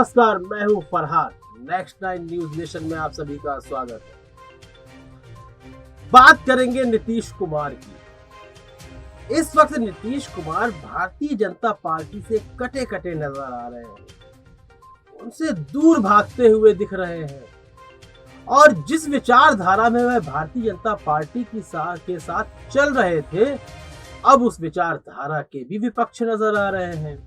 नमस्कार, मैं हूं फरहान। नेक्स्ट 9 न्यूज नेशन में आप सभी का स्वागत है। बात करेंगे नीतीश कुमार की। इस वक्त नीतीश कुमार भारतीय जनता पार्टी से कटे कटे नजर आ रहे हैं, उनसे दूर भागते हुए दिख रहे हैं और जिस विचारधारा में वह भारतीय जनता पार्टी के साथ चल रहे थे, अब उस विचारधारा के भी विपक्ष नजर आ रहे हैं।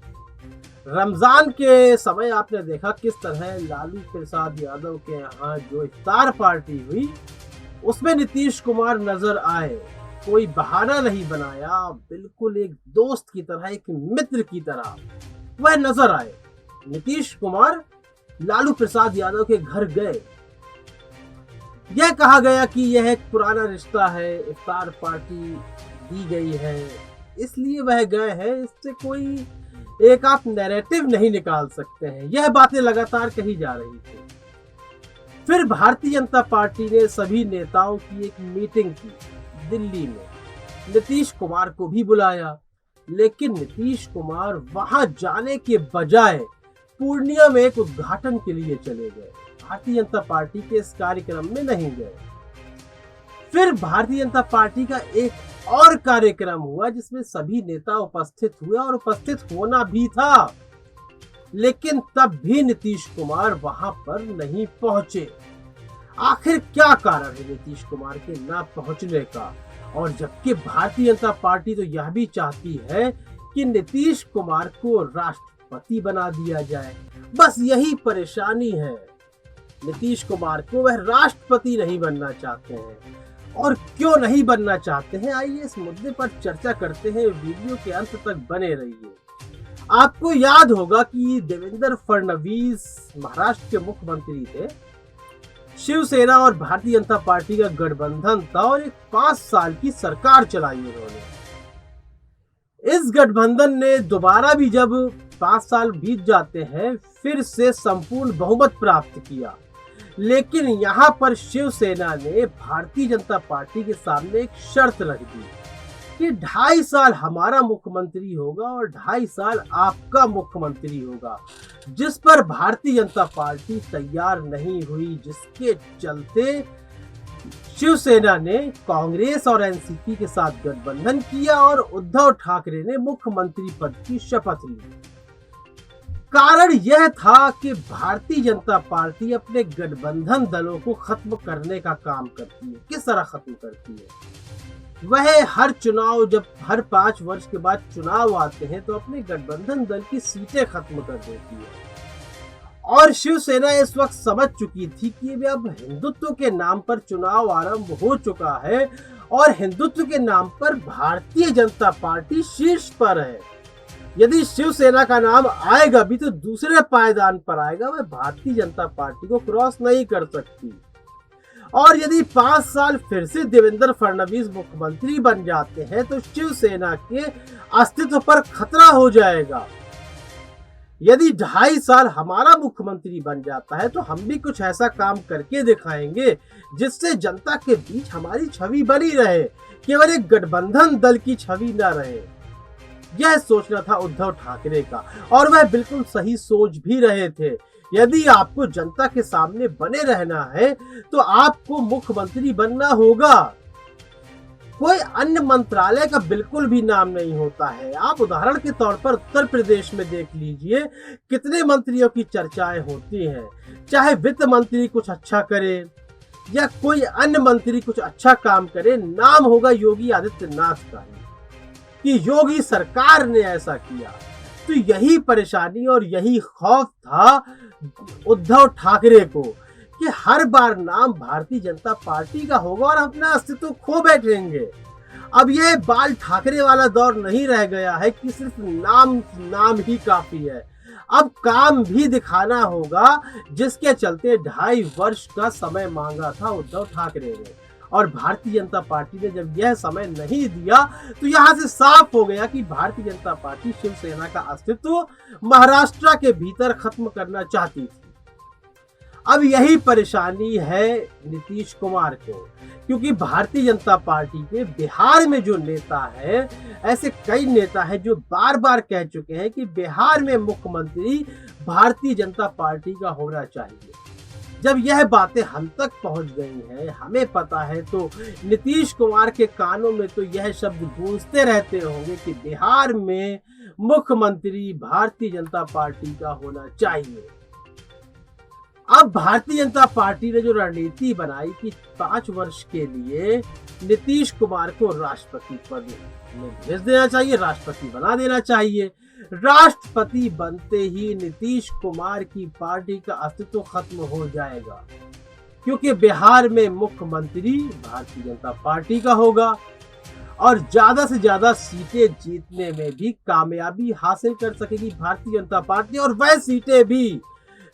रमजान के समय आपने देखा किस तरह लालू प्रसाद यादव के यहाँ जो इफ्तार पार्टी हुई उसमें नीतीश कुमार नजर आए। कोई बहाना नहीं बनाया, बिल्कुल एक दोस्त की तरह, एक मित्र की तरह वह नजर आए। नीतीश कुमार लालू प्रसाद यादव के घर गए। यह कहा गया कि यह एक पुराना रिश्ता है, इफ्तार पार्टी दी गई है इसलिए वह गए हैं। इससे कोई एक आप नैरेटिव नहीं निकाल सकते हैं। यह बातें लगातार कही जा रही थी। फिर भारतीय जनता पार्टी ने सभी नेताओं की एक मीटिंग की दिल्ली में। नीतीश कुमार को भी बुलाया, लेकिन नीतीश कुमार वहां जाने के बजाय पूर्णिया में एक उद्घाटन के लिए चले गए। भारतीय जनता पार्टी के इस कार्यक्रम में नहीं गए। फिर भारतीय जनता पार्टी का एक और कार्यक्रम हुआ जिसमें सभी नेता उपस्थित हुए और उपस्थित होना भी था, लेकिन तब भी नीतीश कुमार वहां पर नहीं पहुंचे। आखिर क्या कारण है नीतीश कुमार के ना पहुंचने का? और जबकि भारतीय जनता पार्टी तो यह भी चाहती है कि नीतीश कुमार को राष्ट्रपति बना दिया जाए। बस यही परेशानी है, नीतीश कुमार को वह राष्ट्रपति नहीं बनना चाहते हैं। और क्यों नहीं बनना चाहते हैं, आइए इस मुद्दे पर चर्चा करते हैं। वीडियो के अंत तक बने रहिए। आपको याद होगा कि देवेंद्र फडणवीस महाराष्ट्र के मुख्यमंत्री थे। शिवसेना और भारतीय जनता पार्टी का गठबंधन था और एक 5 साल की सरकार चलाई उन्होंने। इस गठबंधन ने दोबारा भी जब 5 साल बीत जाते हैं फिर से संपूर्ण बहुमत प्राप्त किया, लेकिन यहाँ पर शिवसेना ने भारतीय जनता पार्टी के सामने एक शर्त रख दी कि 2.5 साल हमारा मुख्यमंत्री होगा और 2.5 साल आपका मुख्यमंत्री होगा, जिस पर भारतीय जनता पार्टी तैयार नहीं हुई, जिसके चलते शिवसेना ने कांग्रेस और एनसीपी के साथ गठबंधन किया और उद्धव ठाकरे ने मुख्यमंत्री पद की शपथ ली। कारण यह था कि भारतीय जनता पार्टी अपने गठबंधन दलों को खत्म करने का काम करती है। किस तरह खत्म करती है? वह हर चुनाव, जब हर 5 वर्ष के बाद चुनाव आते हैं तो अपने गठबंधन दल की सीटें खत्म कर देती है। और शिवसेना इस वक्त समझ चुकी थी कि अब हिंदुत्व के नाम पर चुनाव आरंभ हो चुका है और हिंदुत्व के नाम पर भारतीय जनता पार्टी शीर्ष पर है। यदि शिवसेना का नाम आएगा भी तो दूसरे पायदान पर आएगा, वह भारतीय जनता पार्टी को क्रॉस नहीं कर सकती। और यदि 5 साल फिर से देवेंद्र फडणवीस मुख्यमंत्री बन जाते हैं तो शिवसेना के अस्तित्व पर खतरा हो जाएगा। यदि 2.5 साल हमारा मुख्यमंत्री बन जाता है तो हम भी कुछ ऐसा काम करके दिखाएंगे जिससे जनता के बीच हमारी छवि बनी रहे, केवल एक गठबंधन दल की छवि न रहे। यह सोचना था उद्धव ठाकरे का और वह बिल्कुल सही सोच भी रहे थे। यदि आपको जनता के सामने बने रहना है तो आपको मुख्यमंत्री बनना होगा। कोई अन्य मंत्रालय का बिल्कुल भी नाम नहीं होता है। आप उदाहरण के तौर पर उत्तर प्रदेश में देख लीजिए कितने मंत्रियों की चर्चाएं होती हैं। चाहे वित्त मंत्री कुछ अच्छा करे या कोई अन्य मंत्री कुछ अच्छा काम करे, नाम होगा योगी आदित्यनाथ का कि योगी सरकार ने ऐसा किया। तो यही परेशानी और यही खौफ था उद्धव ठाकरे को कि हर बार नाम भारतीय जनता पार्टी का होगा और अपना अस्तित्व खो बैठेंगे। अब यह बाल ठाकरे वाला दौर नहीं रह गया है कि सिर्फ नाम ही काफी है। अब काम भी दिखाना होगा, जिसके चलते 2.5 वर्ष का समय मांगा था उद्धव ठाकरे ने और भारतीय जनता पार्टी ने जब यह समय नहीं दिया तो यहां से साफ हो गया कि भारतीय जनता पार्टी शिवसेना का अस्तित्व महाराष्ट्र के भीतर खत्म करना चाहती थी। अब यही परेशानी है नीतीश कुमार को, क्योंकि भारतीय जनता पार्टी के बिहार में जो नेता है, ऐसे कई नेता हैं जो बार बार कह चुके हैं कि बिहार में मुख्यमंत्री भारतीय जनता पार्टी का होना चाहिए। जब यह बातें हम तक पहुंच गई हैं, हमें पता है, तो नीतीश कुमार के कानों में तो यह शब्द गूंजते रहते होंगे कि बिहार में मुख्यमंत्री भारतीय जनता पार्टी का होना चाहिए। अब भारतीय जनता पार्टी ने जो रणनीति बनाई कि 5 वर्ष के लिए नीतीश कुमार को राष्ट्रपति पद में भेज देना चाहिए, राष्ट्रपति बना देना चाहिए। राष्ट्रपति बनते ही नीतीश कुमार की पार्टी का अस्तित्व खत्म हो जाएगा, क्योंकि बिहार में मुख्यमंत्री भारतीय जनता पार्टी का होगा और ज्यादा से ज्यादा सीटें जीतने में भी कामयाबी हासिल कर सकेगी भारतीय जनता पार्टी। और वह सीटें भी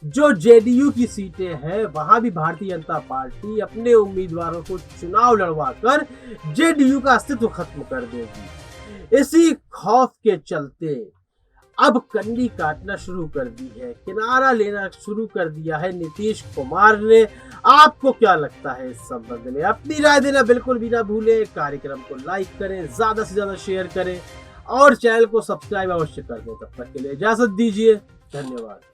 जो जेडीयू की सीटें हैं, वहां भी भारतीय जनता पार्टी अपने उम्मीदवारों को चुनाव लड़वाकर जेडीयू का अस्तित्व खत्म कर देगी। इसी खौफ के चलते अब कंडी काटना शुरू कर दी है, किनारा लेना शुरू कर दिया है नीतीश कुमार ने। आपको क्या लगता है इस संबंध में? अपनी राय देना बिल्कुल भी ना भूलें। कार्यक्रम को लाइक करें, ज्यादा से ज्यादा शेयर करें और चैनल को सब्सक्राइब अवश्य कर दें। तब तक के लिए इजाजत दीजिए, धन्यवाद।